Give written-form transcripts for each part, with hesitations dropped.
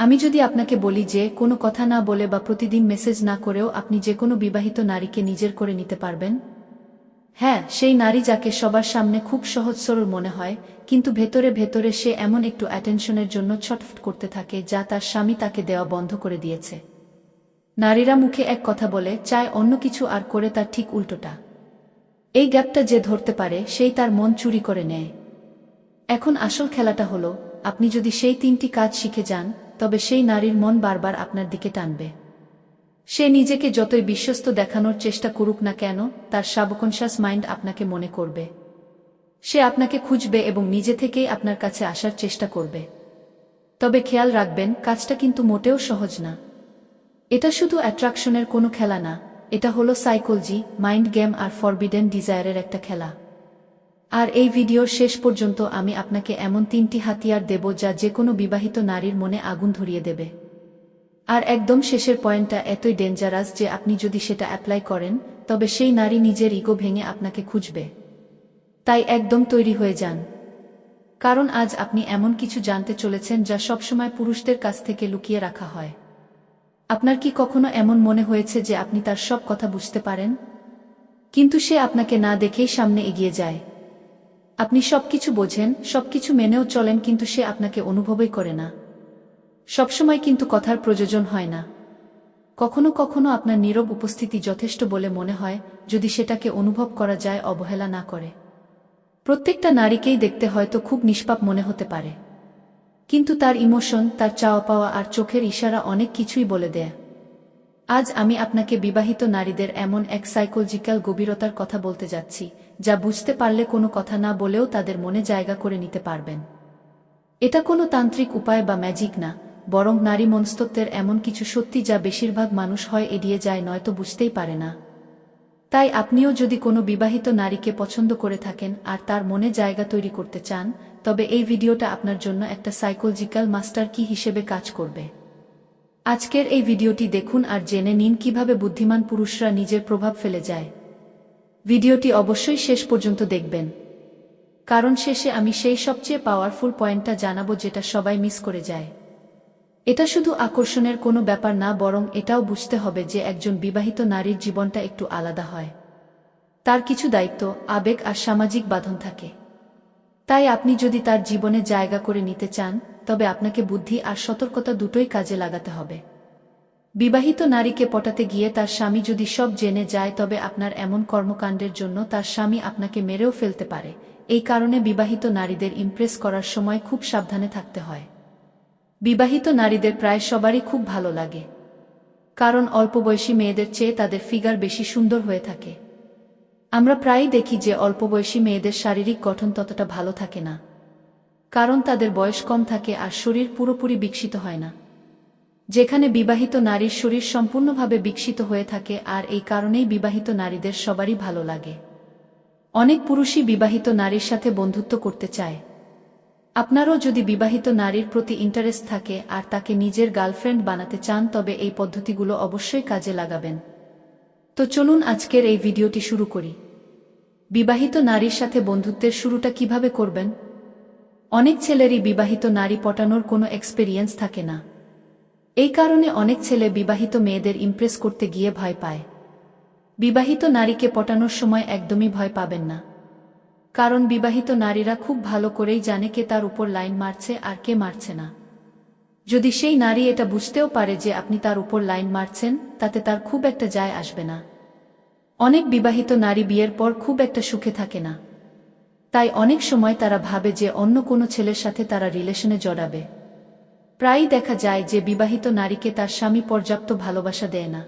আমি যদি আপনাকে বলি যে কোনো কথা না বলে বা প্রতিদিন মেসেজ না করেও আপনি যে কোনো বিবাহিত নারীকে নিজের করে নিতে পারবেন? হ্যাঁ, সেই নারী যাকে সবার সামনে খুব সহজ সরল মনে হয়, কিন্তু ভেতরে ভেতরে সে এমন একটু অ্যাটেনশনের জন্য ছটফট করতে থাকে যা তার স্বামী তাকে দেওয়া বন্ধ করে দিয়েছে। নারীরা মুখে এক কথা বলে, চায় অন্য কিছু আর করে তার ঠিক উল্টোটা। এই গ্যাপটা যে ধরতে পারে সেই তার মন চুরি করে নেয়। এখন আসল খেলাটা হলো, আপনি যদি সেই 3টি কাজ শিখে যান, তবে সেই নারীর মন বারবার আপনার দিকে টানবে। সে নিজেকে যতই বিশ্বস্ত দেখানোর চেষ্টা করুক না কেন, তার সাবকনশাস মাইন্ড আপনাকে মনে করবে। সে আপনাকে খুঁজবে এবং নিজে থেকেই আপনার কাছে আসার চেষ্টা করবে। তবে খেয়াল রাখবেন, কাজটা কিন্তু মোটেও সহজ না। এটা শুধু অ্যাট্রাকশনের কোনো খেলা না, এটা হলো সাইকোলজি, মাইন্ড গেম আর ফরবিডেন ডিজায়ারের একটা খেলা। আর এই ভিডিওর শেষ পর্যন্ত আমি আপনাকে এমন 3টি হাতিয়ার দেব যা যে কোনো বিবাহিত নারীর মনে আগুন ধরিয়ে দেবে। আর একদম শেষের পয়েন্টটা এতই ডেঞ্জারাস যে আপনি যদি সেটা অ্যাপ্লাই করেন, তবে সেই নারী নিজের ইগো ভেঙে আপনাকে খুঁজবে। তাই একদম তৈরি হয়ে যান, কারণ আজ আপনি এমন কিছু জানতে চলেছেন যা সবসময় পুরুষদের কাছ থেকে লুকিয়ে রাখা হয়। আপনার কি কখনো এমন মনে হয়েছে যে আপনি তার সব কথা বুঝতে পারেন, কিন্তু সে আপনাকে না দেখেই সামনে এগিয়ে যায়? আপনি সবকিছু বোঝেন, সবকিছু মেনেও চলেন, কিন্তু সে আপনাকে অনুভবই করে না। সবসময় কিন্তু কথার প্রয়োজন হয় না। কখনো কখনো আপনার নীরব উপস্থিতি যথেষ্ট বলে মনে হয়, যদি সেটাকে অনুভব করা যায়, অবহেলা না করে। প্রত্যেকটা নারীকেই দেখতে হয়তো খুব নিষ্পাপ মনে হতে পারে, কিন্তু তার ইমোশন, তার চাওয়া পাওয়া আর চোখের ইশারা অনেক কিছুই বলে দেয়। আজ আমি আপনাকে বিবাহিত নারীদের এমন এক সাইকোলজিক্যাল গভীরতার কথা বলতে যাচ্ছি, যা বুঝতে পারলে কোনো কথা না বলেও তাদের মনে জায়গা করে নিতে পারবেন। এটা কোনো তান্ত্রিক উপায় বা ম্যাজিক না, বরং নারী মনস্তত্ত্বের এমন কিছু সত্যি যা বেশিরভাগ মানুষ হয় এড়িয়ে যায়, নয়তো বুঝতেই পারে না। তাই আপনিও যদি কোনো বিবাহিত নারীকে পছন্দ করে থাকেন আর তার মনে জায়গা তৈরি করতে চান, তবে এই ভিডিওটা আপনার জন্য একটা সাইকোলজিক্যাল মাস্টার কি হিসেবে কাজ করবে। আজকের এই ভিডিওটি দেখুন আর জেনে নিন কিভাবে বুদ্ধিমান পুরুষরা নিজের প্রভাব ফেলে যায়। ভিডিওটি অবশ্যই শেষ পর্যন্ত দেখবেন, কারণ শেষে আমি সেই সবচেয়ে পাওয়ারফুল পয়েন্টটা জানাবো যেটা সবাই মিস করে যায়। এটা শুধু আকর্ষণের কোনো ব্যাপার না, বরং এটাও বুঝতে হবে যে একজন বিবাহিত নারীর জীবনটা একটু আলাদা হয়। তার কিছু দায়িত্ব, আবেগ আর সামাজিক বাঁধন থাকে। তাই আপনি যদি তার জীবনে জায়গা করে নিতে চান, তবে আপনাকে বুদ্ধি আর সতর্কতা দুটোই কাজে লাগাতে হবে। বিবাহিত নারীকে পটাতে গিয়ে তার স্বামী যদি সব জেনে যায়, তবে আপনার এমন কর্মকাণ্ডের জন্য তার স্বামী আপনাকে মেরেও ফেলতে পারে। এই কারণে বিবাহিত নারীদের ইমপ্রেস করার সময় খুব সাবধানে থাকতে হয়। বিবাহিত নারীদের প্রায় সবারই খুব ভালো লাগে, কারণ অল্প বয়সী মেয়েদের চেয়ে তাদের ফিগার বেশি সুন্দর হয়ে থাকে। আমরা প্রায়ই দেখি যে অল্প বয়সী মেয়েদের শারীরিক গঠন ততটা ভালো থাকে না, কারণ তাদের বয়স কম থাকে আর শরীর পুরোপুরি বিকশিত হয় না। যেখানে বিবাহিত নারীর শরীর সম্পূর্ণভাবে বিকশিত হয়ে থাকে, আর এই কারণেই বিবাহিত নারীদের সবারই ভালো লাগে। অনেক পুরুষই বিবাহিত নারীর সাথে বন্ধুত্ব করতে চায়। আপনারও যদি বিবাহিত নারীর প্রতি ইন্টারেস্ট থাকে আর তাকে নিজের গার্লফ্রেন্ড বানাতে চান, তবে এই পদ্ধতিগুলো অবশ্যই কাজে লাগাবেন। তো চলুন আজকের এই ভিডিওটি শুরু করি। বিবাহিত নারীর সাথে বন্ধুত্বের শুরুটা কিভাবে করবেন? অনেক ছেলেরই বিবাহিত নারী পটানোর কোনো এক্সপেরিয়েন্স থাকে না। এই কারণে অনেক ছেলে বিবাহিত মেয়েদের ইমপ্রেস করতে গিয়ে ভয় পায়। বিবাহিত নারীকে পটানোর সময় একদমই ভয় পাবেন না, কারণ বিবাহিত নারীরা খুব ভালো করেই জানে কে তার উপর লাইন মারছে আর কে মারছে না। যদি সেই নারী এটা বুঝতেও পারে যে আপনি তার উপর লাইন মারছেন, তাতে তার খুব একটা যায় আসবে না। অনেক বিবাহিত নারী বিয়ের পর খুব একটা সুখে থাকে না, তাই অনেক সময় তারা ভাবে যে অন্য কোনো ছেলের সাথে তারা রিলেশনে জড়াবে। প্রায়ই দেখা যায় যে বিবাহিত নারীকে তার স্বামী পর্যাপ্ত ভালোবাসা দেয় না।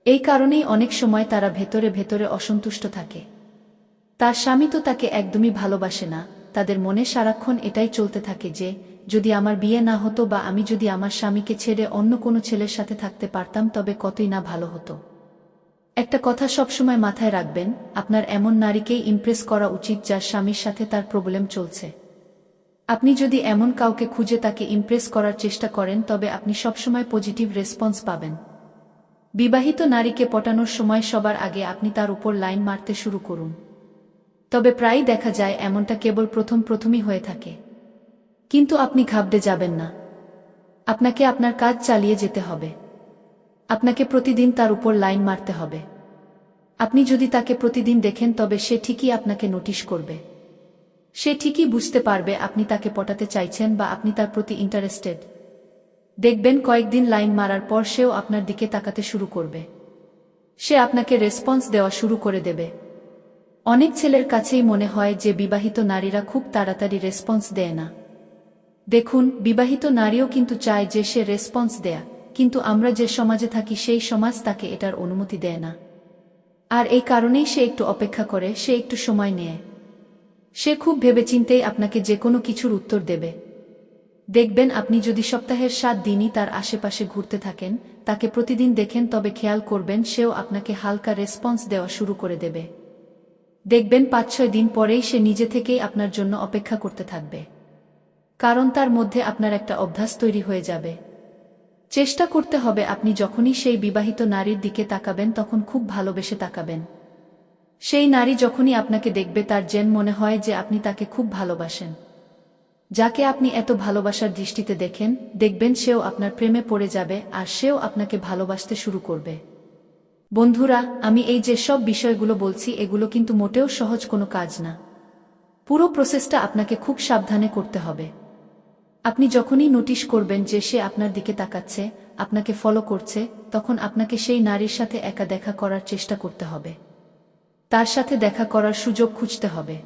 এই কারণেই অনেক সময় তারা ভেতরে ভেতরে অসন্তুষ্ট থাকে। তার স্বামী তো তাকে একদমই ভালোবাসে না। তাদের মনে সারাক্ষণ এটাই চলতে থাকে যে, যদি আমার বিয়ে না হতো বা আমি যদি আমার স্বামীকে ছেড়ে অন্য কোনো ছেলের সাথে থাকতে পারতাম, তবে কতই না ভালো হতো। একটা কথা সবসময় মাথায় রাখবেন, আপনার এমন নারীকেই ইমপ্রেস করা উচিত যার স্বামীর সাথে তার প্রবলেম চলছে। আপনি যদি এমন কাউকে খুঁজে তাকে ইমপ্রেস করার চেষ্টা করেন, তবে আপনি সবসময় পজিটিভ রেসপন্স পাবেন। বিবাহিত নারীকে পটানোর সময় সবার আগে আপনি তার উপর লাইন মারতে শুরু করুন। তবে প্রায়ই দেখা যায় এমনটা কেবল প্রথমই হয়ে থাকে। কিন্তু আপনি ঘাবড়ে যাবেন না। আপনাকে আপনার কাজ চালিয়ে যেতে হবে। আপনাকে প্রতিদিন তার উপর লাইন মারতে হবে। আপনি যদি তাকে প্রতিদিন দেখেন তবে সে ঠিকই আপনাকে নোটিশ করবে। সে ঠিকই বুঝতে পারবে আপনি তাকে পটাতে চাইছেন বা আপনি তার প্রতি ইন্টারেস্টেড। দেখবেন কয়েকদিন লাইন মারার পর সেও আপনার দিকে তাকাতে শুরু করবে। সে আপনাকে রেসপন্স দেওয়া শুরু করে দেবে। অনেক ছেলের কাছেই মনে হয় যে বিবাহিত নারীরা খুব তাড়াতাড়ি রেসপন্স দেয় না। দেখুন, বিবাহিত নারীও কিন্তু চায় যে সে রেসপন্স দেয়া, কিন্তু আমরা যে সমাজে থাকি সেই সমাজ তাকে এটার অনুমতি দেয় না। আর এই কারণেই সে একটু অপেক্ষা করে, সে একটু সময় নেয়। সে খুব ভেবেচিন্তেই আপনাকে যে কোনো কিছুর উত্তর দেবে। দেখবেন আপনি যদি সপ্তাহের 7 দিনই তার আশেপাশে ঘুরতে থাকেন, তাকে প্রতিদিন দেখেন, তবে খেয়াল করবেন সেও আপনাকে হালকা রেসপন্স দেওয়া শুরু করে দেবে। দেখবেন 5-6 দিন পরেই সে নিজে থেকেই আপনার জন্য অপেক্ষা করতে থাকবে। কারণ তার মধ্যে আপনার একটা অভ্যাস তৈরি হয়ে যাবে। চেষ্টা করতে হবে আপনি যখনই সেই বিবাহিত নারীর দিকে তাকাবেন তখন খুব ভালোবেসে তাকাবেন। সেই নারী যখনই আপনাকে দেখবে তার যেন মনে হয় যে আপনি তাকে খুব ভালোবাসেন। যাকে আপনি এত ভালোবাসার দৃষ্টিতে দেখেন, দেখবেন সেও আপনার প্রেমে পড়ে যাবে আর সেও আপনাকে ভালোবাসতে শুরু করবে। বন্ধুরা, আমি এই যে সব বিষয়গুলো বলছি এগুলো কিন্তু মোটেও সহজ কোনো কাজ না। পুরো প্রসেসটা আপনাকে খুব সাবধানে করতে হবে। আপনি যখনই নোটিশ করবেন যে সে আপনার দিকে তাকাচ্ছে, আপনাকে ফলো করছে, তখন আপনাকে সেই নারীর সাথে একা দেখা করার চেষ্টা করতে হবে। তার সাথে দেখা করার সুযোগ খুঁজতে হবে।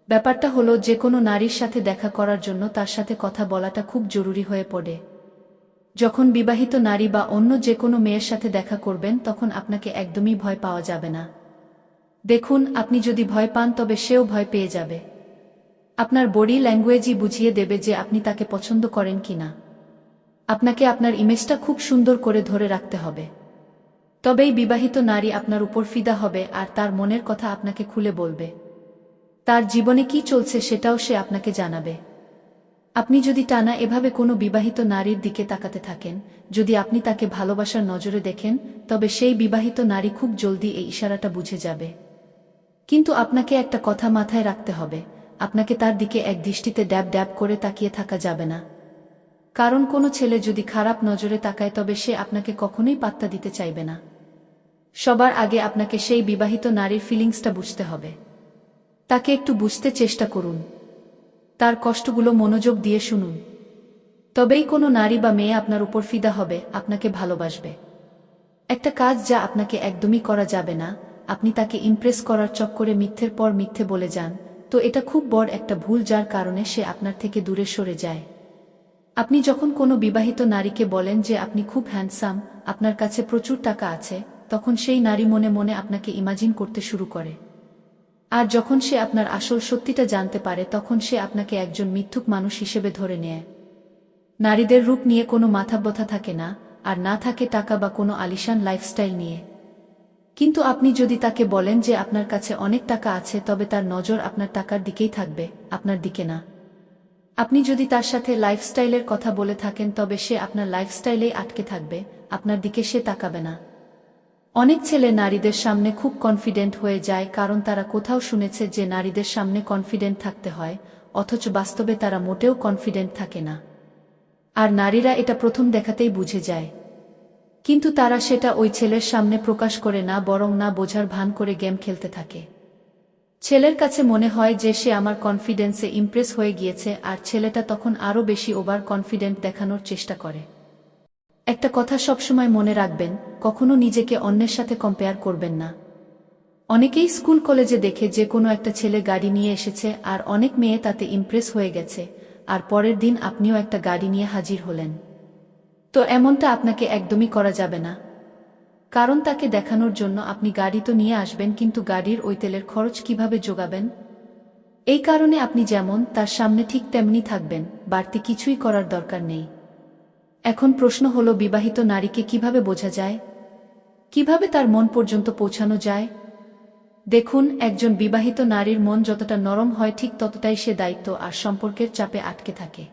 ব্যাপারটা হলো, যে কোনো নারীর সাথে দেখা করার জন্য তার সাথে কথা বলাটা খুব জরুরি হয়ে পড়ে। যখন বিবাহিত নারী বা অন্য যে কোনো মেয়ের সাথে দেখা করবেন তখন আপনাকে একদমই ভয় পাওয়া যাবে না। দেখুন, আপনি যদি ভয় পান তবে সেও ভয় পেয়ে যাবে। আপনার বডি ল্যাঙ্গুয়েজই বুঝিয়ে দেবে যে আপনি তাকে পছন্দ করেন কিনা। আপনাকে আপনার ইমেজটা খুব সুন্দর করে ধরে রাখতে হবে। তবেই বিবাহিত নারী আপনার উপর ফিদা হবে আর তার মনের কথা আপনাকে খুলে বলবে। তার জীবনে কি চলছে সেটাও সে আপনাকে জানাবে। আপনি যদি টানা এভাবে কোনো বিবাহিত নারীর দিকে তাকাতে থাকেন, যদি আপনি তাকে ভালোবাসার নজরে দেখেন, তবে সেই বিবাহিত নারী খুব জলদি এই ইশারাটা বুঝে যাবে। কিন্তু আপনাকে একটা কথা মাথায় রাখতে হবে, আপনাকে তার দিকে এক দৃষ্টিতে ড্যাব ড্যাব করে তাকিয়ে থাকা যাবে না। কারণ কোনো ছেলে যদি খারাপ নজরে তাকায় তবে সে আপনাকে কখনোই পাত্তা দিতে চাইবে না। সবার আগে আপনাকে সেই বিবাহিত নারীর ফিলিংসটা বুঝতে হবে। তাকে একটু বুঝতে চেষ্টা করুন। তার কষ্টগুলো মনোযোগ দিয়ে শুনুন। তবেই কোনো নারী বা মেয়ে আপনার উপর ফিদা হবে, আপনাকে ভালোবাসবে। একটা কাজ যা আপনাকে একদমই করা যাবে না, আপনি তাকে ইমপ্রেস করার চক্করে মিথ্যের পর মিথ্যে বলে যান, তো এটা খুব বড় একটা ভুল যার কারণে সে আপনার থেকে দূরে সরে যায়। আপনি যখন কোনো বিবাহিত নারীকে বলেন যে আপনি খুব হ্যান্ডসাম, আপনার কাছে প্রচুর টাকা আছে, তখন সেই নারী মনে মনে আপনাকে ইমাজিন করতে শুরু করে। আর যখন সে আপনার আসল সত্যিটা জানতে পারে তখন সে আপনাকে একজন মিথ্যুক মানুষ হিসেবে ধরে নেয়। নারীদের রূপ নিয়ে কোনো মাথাব্যথা থাকে না, আর না থাকে টাকা বা কোনো আলিশান লাইফস্টাইল নিয়ে। কিন্তু আপনি যদি তাকে বলেন যে আপনার কাছে অনেক টাকা আছে, তবে তার নজর আপনার টাকার দিকেই থাকবে, আপনার দিকে না। আপনি যদি তার সাথে লাইফস্টাইলের কথা বলে থাকেন তবে সে আপনার লাইফস্টাইলেই আটকে থাকবে, আপনার দিকে সে তাকাবে না। অনেক ছেলে নারীদের সামনে খুব কনফিডেন্ট হয়ে যায় কারণ তারা কোথাও শুনেছে যে নারীদের সামনে কনফিডেন্ট থাকতে হয়, অথচ বাস্তবে তারা মোটেও কনফিডেন্ট থাকে না। আর নারীরা এটা প্রথম দেখাতেই বুঝে যায়। কিন্তু তারা সেটা ওই ছেলের সামনে প্রকাশ করে না, বরং না বোঝার ভান করে গেম খেলতে থাকে। ছেলের কাছে মনে হয় যে সে আমার কনফিডেন্সে ইমপ্রেস হয়ে গিয়েছে, আর ছেলেটা তখন আরও বেশি ওভার কনফিডেন্ট দেখানোর চেষ্টা করে। একটা কথা সবসময় মনে রাখবেন, কখনো নিজেকে অন্যের সাথে কম্পেয়ার করবেন না। অনেকেই স্কুল কলেজে দেখে যে কোনো একটা ছেলে গাড়ি নিয়ে এসেছে আর অনেক মেয়ে তাতে ইমপ্রেস হয়ে গেছে, আর পরের দিন আপনিও একটা গাড়ি নিয়ে হাজির হলেন। তো এমনটা আপনাকে একদমই করা যাবে না। কারণ তাকে দেখানোর জন্য আপনি গাড়ি তো নিয়ে আসবেন, কিন্তু গাড়ির ওই তেলের খরচ কিভাবে যোগাবেন? এই কারণে আপনি যেমন তার সামনে ঠিক তেমনি থাকবেন, বাড়তি কিছুই করার দরকার নেই। এখন প্রশ্ন হলো, বিবাহিত নারীকে কিভাবে বোঝা যায়? কিভাবে তার মন পর্যন্ত পৌঁছানো যায়? দেখুন, একজন বিবাহিত নারীর মন যতটা নরম হয় ঠিক ততটাই সে দায়িত্ব আর সম্পর্কের চাপে আটকে থাকে।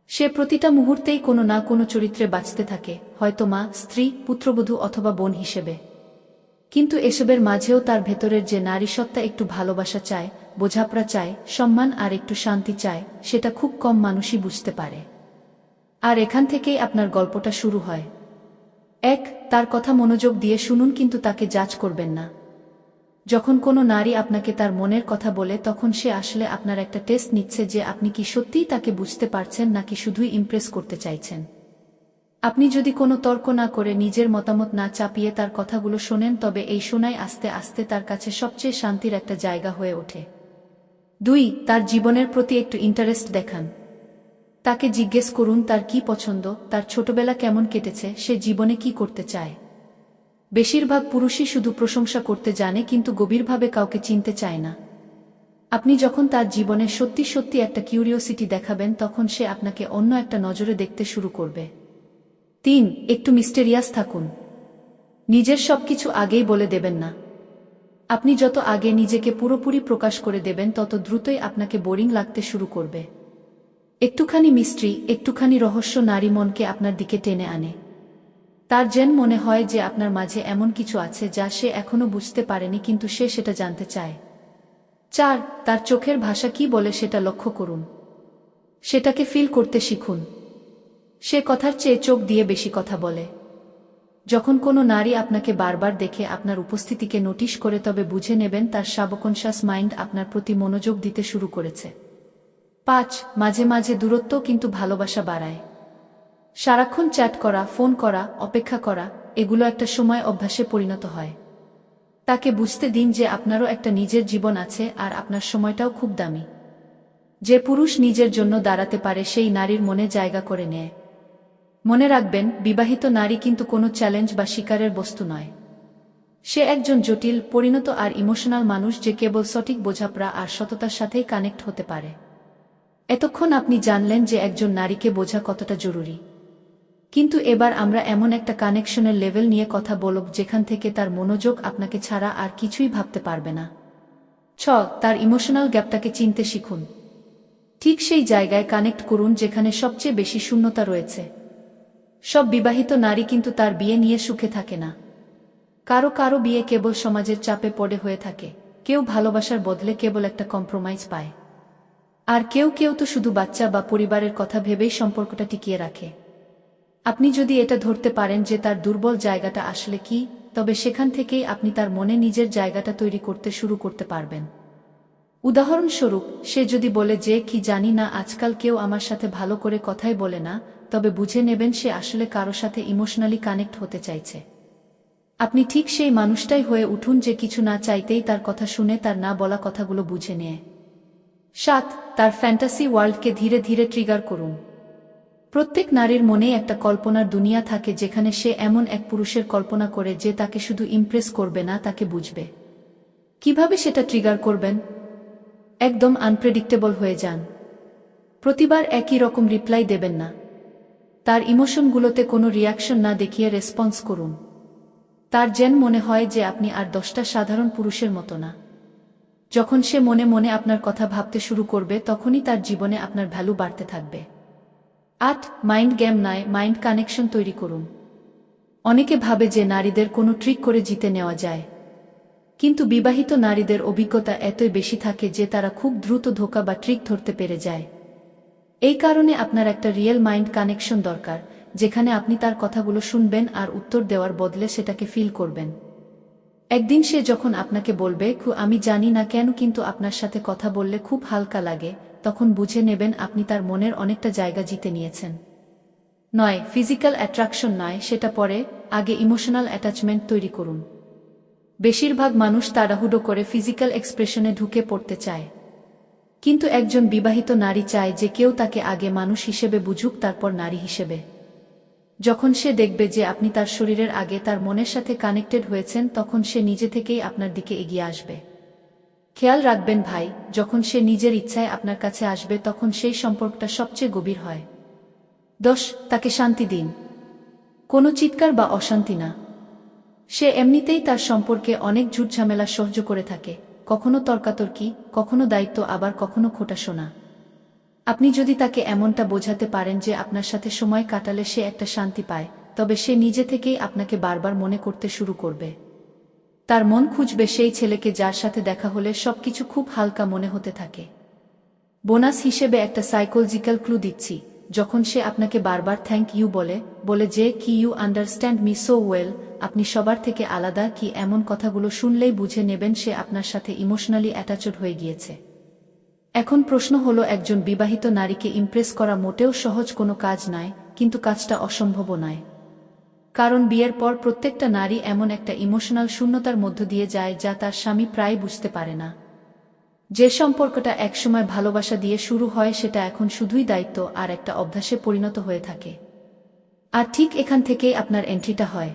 সে প্রতিটা মুহূর্তেই কোনো না কোনো চরিত্রে বাঁচতে থাকে, হয়তো মা, স্ত্রী, পুত্রবধূ অথবা বোন হিসেবে। কিন্তু এসবের মাঝেও তার ভেতরের যে নারীসত্তা একটু ভালোবাসা চায়, বোঝাপড়া চায়, সম্মান আর একটু শান্তি চায়, সেটা খুব কম মানুষই বুঝতে পারে। আর এখান থেকেই আপনার গল্পটা শুরু হয়। এক, তার কথা মনোযোগ দিয়ে শুনুন, কিন্তু তাকে জাজ করবেন না। যখন কোনো নারী আপনাকে তার মনের কথা বলে, তখন সে আসলে আপনার একটা টেস্ট নিচ্ছে যে আপনি কি সত্যিই তাকে বুঝতে পারছেন নাকি শুধুই ইমপ্রেস করতে চাইছেন। আপনি যদি কোনো তর্ক না করে, নিজের মতামত না চাপিয়ে তার কথাগুলো শোনেন, তবে এই শোনাই আস্তে আস্তে তার কাছে সবচেয়ে শান্তির একটা জায়গা হয়ে ওঠে। 2, তার জীবনের প্রতি একটু ইন্টারেস্ট দেখান। তাকে জিজ্ঞেস করুন তার কি পছন্দ, তার ছোটবেলা কেমন কেটেছে, সে জীবনে কি করতে চায়। বেশিরভাগ পুরুষই শুধু প্রশংসা করতে জানে, কিন্তু গভীরভাবে কাউকে চিনতে চায় না। আপনি যখন তার জীবনে সত্যি সত্যি একটা কিউরিওসিটি দেখাবেন, তখন সে আপনাকে অন্য একটা নজরে দেখতে শুরু করবে। 3, একটু মিস্টেরিয়াস থাকুন। নিজের সবকিছু আগেই বলে দেবেন না। আপনি যত আগে নিজেকে পুরোপুরি প্রকাশ করে দেবেন, তত দ্রুতই আপনাকে বোরিং লাগতে শুরু করবে। একটুখানি মিস্ট্রি, একটুখানি রহস্য নারী মনকে আপনার দিকে টেনে আনে। তার যেন মনে হয় যে আপনার মাঝে এমন কিছু আছে যা সে এখনো বুঝতে পারেনি, কিন্তু সে সেটা জানতে চায়। 4, তার চোখের ভাষা কি বলে সেটা লক্ষ্য করুন। সেটাকে ফিল করতে শিখুন। সে কথার চেয়ে চোখ দিয়ে বেশি কথা বলে। যখন কোনো নারী আপনাকে বারবার দেখে আপনার উপস্থিতিকে নোটিশ করে, তবে বুঝে নেবেন তার সাবকনশাস মাইন্ড আপনার প্রতি মনোযোগ দিতে শুরু করেছে। 5, মাঝে মাঝে দূরত্ব কিন্তু ভালোবাসা বাড়ায়। সারাক্ষণ চ্যাট করা, ফোন করা, অপেক্ষা করা, এগুলো একটা সময় অভ্যাসে পরিণত হয়। তাকে বুঝতে দিন যে আপনারও একটা নিজের জীবন আছে, আর আপনার সময়টাও খুব দামি। যে পুরুষ নিজের জন্য দাঁড়াতে পারে, সেই নারীর মনে জায়গা করে নেয়। মনে রাখবেন, বিবাহিত নারী কিন্তু কোনো চ্যালেঞ্জ বা শিকারের বস্তু নয়। সে একজন জটিল, পরিণত আর ইমোশনাল মানুষ, যে কেবল সঠিক বোঝাপড়া আর সততার সাথেই কানেক্ট হতে পারে। এতক্ষণ আপনি জানলেন যে একজন নারীকে বোঝা কতটা জরুরি। কিন্তু এবার আমরা এমন একটা কানেকশনের লেভেল নিয়ে কথা বলব যেখান থেকে তার মনোযোগ আপনাকে ছাড়া আর কিছুই ভাবতে পারবে না। 6, তার ইমোশনাল গ্যাপটাকে চিনতে শিখুন। ঠিক সেই জায়গায় কানেক্ট করুন যেখানে সবচেয়ে বেশি শূন্যতা রয়েছে। সব বিবাহিত নারী কিন্তু তার বিয়ে নিয়ে সুখে থাকে না। কারো কারো বিয়ে কেবল সমাজের চাপে পড়ে হয়ে থাকে, কেউ ভালোবাসার বদলে কেবল একটা কম্প্রোমাইজ পায়, আর কেউ কেউ তো শুধু বাচ্চা বা পরিবারের কথা ভেবেই সম্পর্কটা টিকিয়ে রাখে। আপনি যদি এটা ধরতে পারেন যে তার দুর্বল জায়গাটা আসলে কি, তবে সেখান থেকেই আপনি তার মনে নিজের জায়গাটা তৈরি করতে শুরু করতে পারবেন। উদাহরণস্বরূপ, সে যদি বলে যে কি জানি না, আজকাল কেউ আমার সাথে ভালো করে কথাই বলে না, তবে বুঝে নেবেন সে আসলে কারো সাথে ইমোশনালি কানেক্ট হতে চাইছে। আপনি ঠিক সেই মানুষটাই হয়ে উঠুন যে কিছু না চাইতেই তার কথা শুনে তার না বলা কথাগুলো বুঝে নেয়। 7, তার ফ্যান্টাসি ওয়ার্ল্ডকে ধীরে ধীরে ট্রিগার করুন। প্রত্যেক নারীর মনেই একটা কল্পনার দুনিয়া থাকে, যেখানে সে এমন এক পুরুষের কল্পনা করে যে তাকে শুধু ইমপ্রেস করবে না, তাকে বুঝবে। কিভাবে সেটা ট্রিগার করবেন? একদম আনপ্রেডিক্টেবল হয়ে যান। প্রতিবার একই রকম রিপ্লাই দেবেন না। তার ইমোশনগুলোতে কোনো রিয়াকশন না দেখিয়ে রেসপন্স করুন। তার যেন মনে হয় যে আপনি আর 10টা সাধারণ পুরুষের মতো না। যখন সে মনে মনে আপনার কথা ভাবতে শুরু করবে, তখনই তার জীবনে আপনার ভ্যালু বাড়তে থাকবে। 8, মাইন্ড গেম নয়, মাইন্ড কানেকশন তৈরি করুন। অনেকে ভাবে যে নারীদের কোনো ট্রিক করে জিতে নেওয়া যায়, কিন্তু বিবাহিত নারীদের অভিজ্ঞতা এতই বেশি থাকে যে তারা খুব দ্রুত ধোঁকা বা ট্রিক ধরতে পেরে যায়। এই কারণে আপনার একটা রিয়েল মাইন্ড কানেকশন দরকার, যেখানে আপনি তার কথাগুলো শুনবেন আর উত্তর দেওয়ার বদলে সেটাকে ফিল করবেন। একদিন সে যখন আপনাকে বলবে, আমি জানি না কেন কিন্তু আপনার সাথে কথা বললে খুব হালকা লাগে, তখন বুঝে নেবেন আপনি তার মনের অনেকটা জায়গা জিতে নিয়েছেন। 9, ফিজিক্যাল অ্যাট্রাকশন নয়, সেটা পরে, আগে ইমোশনাল অ্যাটাচমেন্ট তৈরি করুন। বেশিরভাগ মানুষ তাড়াহুড়ো করে ফিজিক্যাল এক্সপ্রেশনে ঢুকে পড়তে চায়, কিন্তু একজন বিবাহিত নারী চায় যে কেউ তাকে আগে মানুষ হিসেবে বুঝুক, তারপর নারী হিসেবে। যখন সে দেখবে যে আপনি তার শরীরের আগে তার মনের সাথে কানেক্টেড হয়েছেন, তখন সে নিজে থেকেই আপনার দিকে এগিয়ে আসবে। খেয়াল রাখবেন ভাই, যখন সে নিজের ইচ্ছায় আপনার কাছে আসবে, তখন সেই সম্পর্কটা সবচেয়ে গভীর হয়। 10, তাকে শান্তি দিন। কোনো চিৎকার বা অশান্তি না। সে এমনিতেই তার সম্পর্কে অনেক ঝুটঝামেলা সহ্য করে থাকে, কখনো তর্কাতর্কি, কখনো দায়িত্ব, আবার কখনো খোটা শোনা। আপনি যদি তাকে এমনটা বোঝাতে পারেন যে আপনার সাথে সময় কাটালে সে একটা শান্তি পায়, তবে সে নিজে থেকেই আপনাকে বারবার মনে করতে শুরু করবে। তার মন খুঁজবে সেই ছেলেকে যার সাথে দেখা হলে সবকিছু খুব হালকা মনে হতে থাকে। বোনাস হিসেবে একটা সাইকোলজিক্যাল ক্লু দিচ্ছি, যখন সে আপনাকে বারবার থ্যাংক ইউ বলে যে কি you understand me so well, আপনি সবার থেকে আলাদা কি এমন কথাগুলো শুনলেই বুঝে নেবেন সে আপনার সাথে ইমোশনালি অ্যাটাচড হয়ে গিয়েছে। এখন প্রশ্ন হলো, একজন বিবাহিত নারীকে ইমপ্রেস করা মোটেও সহজ কোনো কাজ নয়, কিন্তু কাজটা অসম্ভবও নয়। কারণ বিয়ের পর প্রত্যেকটা নারী এমন একটা ইমোশনাল শূন্যতার মধ্য দিয়ে যায় যা তার স্বামী প্রায় বুঝতে পারে না। যে সম্পর্কটা একসময় ভালোবাসা দিয়ে শুরু হয় সেটা এখন শুধুই দায়িত্ব আর একটা অভ্যাসে পরিণত হয়ে থাকে। আর ঠিক এখান থেকেই আপনার এন্ট্রিটা হয়।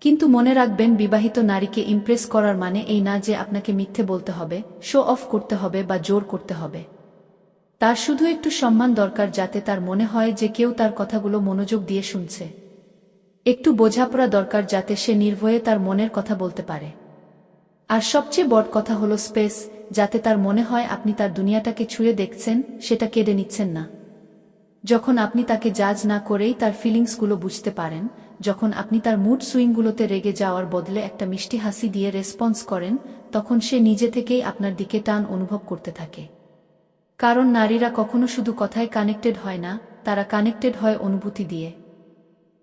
কিন্তু মনে রাখবেন, বিবাহিত নারীকে ইমপ্রেস করার মানে এই না যে আপনাকে মিথ্যে বলতে হবে, শো অফ করতে হবে বা জোর করতে হবে। তার শুধু একটু সম্মান দরকার, যাতে তার মনে হয় যে কেউ তার কথাগুলো মনোযোগ দিয়ে শুনছে। একটু বোঝাপড়া দরকার, যাতে সে নির্ভয়ে তার মনের কথা বলতে পারে। আর সবচেয়ে বড় কথা হলো স্পেস, যাতে তার মনে হয় আপনি তার দুনিয়াটাকে ছুঁয়ে দেখছেন, সেটা কেড়ে নিচ্ছেন না। যখন আপনি তাকে জাজ না করেই তার ফিলিংসগুলো বুঝতে পারেন, যখন আপনি তার মুড সুইংগুলোতে রেগে যাওয়ার বদলে একটা মিষ্টি হাসি দিয়ে রেসপন্স করেন, তখন সে নিজে থেকেই আপনার দিকে টান অনুভব করতে থাকে। কারণ নারীরা কখনো শুধু কথায় কানেক্টেড হয় না, তারা কানেক্টেড হয় অনুভূতি দিয়ে,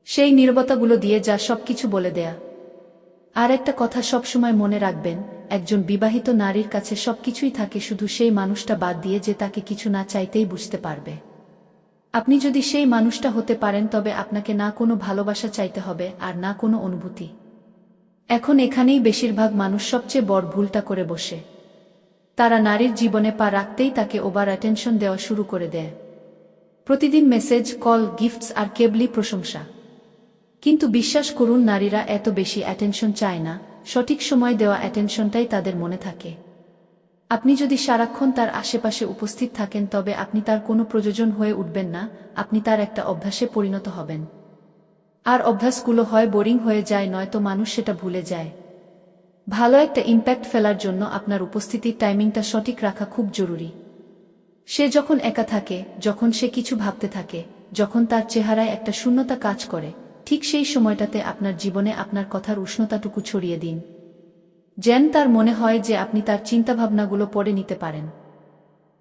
সেই নীরবতাগুলো দিয়ে যা সবকিছু বলে দেয়া। আর একটা কথা সবসময় মনে রাখবেন, একজন বিবাহিত নারীর কাছে সবকিছুই থাকে, শুধু সেই মানুষটা বাদ দিয়ে যে তাকে কিছু না চাইতেই বুঝতে পারবে। আপনি যদি সেই মানুষটা হতে পারেন, তবে আপনাকে না কোনো ভালোবাসা চাইতে হবে আর না কোনো অনুভূতি। এখন এখানেই বেশিরভাগ মানুষ সবচেয়ে বড় ভুলটা করে বসে। তারা নারীর জীবনে পা রাখতেই তাকে ওভার অ্যাটেনশন দেওয়া শুরু করে দেয়। প্রতিদিন মেসেজ, কল, গিফটস আর কেবলি প্রশংসা। কিন্তু বিশ্বাস করুন, নারীরা এত বেশি অ্যাটেনশন চায় না, সঠিক সময় দেওয়া অ্যাটেনশনটাই তাদের মনে থাকে। আপনি যদি সারাক্ষণ তার আশেপাশে উপস্থিত থাকেন, তবে আপনি তার কোনো প্রয়োজন হয়ে উঠবেন না, আপনি তার একটা অভ্যাসে পরিণত হবেন। আর অভ্যাসগুলো হয় বোরিং হয়ে যায়, নয়তো মানুষ সেটা ভুলে যায়। ভালো একটা ইম্প্যাক্ট ফেলার জন্য আপনার উপস্থিতির টাইমিংটা সঠিক রাখা খুব জরুরি। সে যখন একা থাকে, যখন সে কিছু ভাবতে থাকে, যখন তার চেহারায় একটা শূন্যতা কাজ করে, ঠিক সেই সময়টাতে আপনার জীবনে আপনার কথার উষ্ণতাটুকু ছড়িয়ে দিন, যেন তার মনে হয় যে আপনি তার চিন্তাভাবনাগুলো পড়ে নিতে পারেন।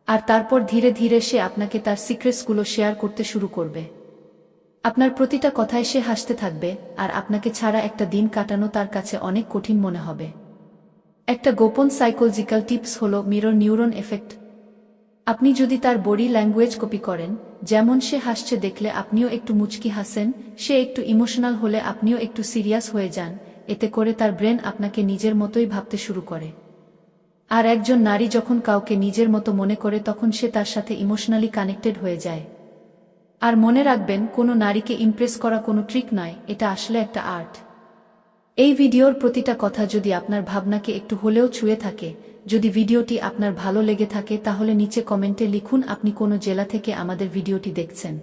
আর তারপর ধীরে ধীরে সে আপনাকে তার সিক্রেটসগুলো শেয়ার করতে শুরু করবে। আপনার প্রতিটা কথায় সে হাসতে থাকবে, আর আপনাকে ছাড়া একটা দিন কাটানো তার কাছে অনেক কঠিন মনে হবে। একটা গোপন সাইকোলজিক্যাল টিপস হলো মিরর নিউরন এফেক্ট। আপনি যদি তার বডি ল্যাঙ্গুয়েজ কপি করেন, যেমন সে হাসছে দেখলে আপনিও একটু মুচকি হাসেন, সে একটু ইমোশনাল হলে আপনিও একটু সিরিয়াস হয়ে যান, এতে করে তার ব্রেন আপনাকে নিজের মতোই ভাবতে শুরু করে। আর একজন নারী যখন কাউকে নিজের মতো মনে করে, তখন সে তার সাথে ইমোশনালি কানেক্টেড হয়ে যায়। আর মনে রাখবেন, কোনো নারীকে ইমপ্রেস করা কোনো ট্রিক নয়, এটা আসলে একটা আর্ট। এই ভিডিওর প্রতিটা কথা যদি আপনার ভাবনাকে একটু হলেও ছুঁয়ে থাকে, যদি ভিডিওটি আপনার ভালো লেগে থাকে, তাহলে নিচে কমেন্টে লিখুন আপনি কোন জেলা থেকে আমাদের ভিডিওটি দেখছেন।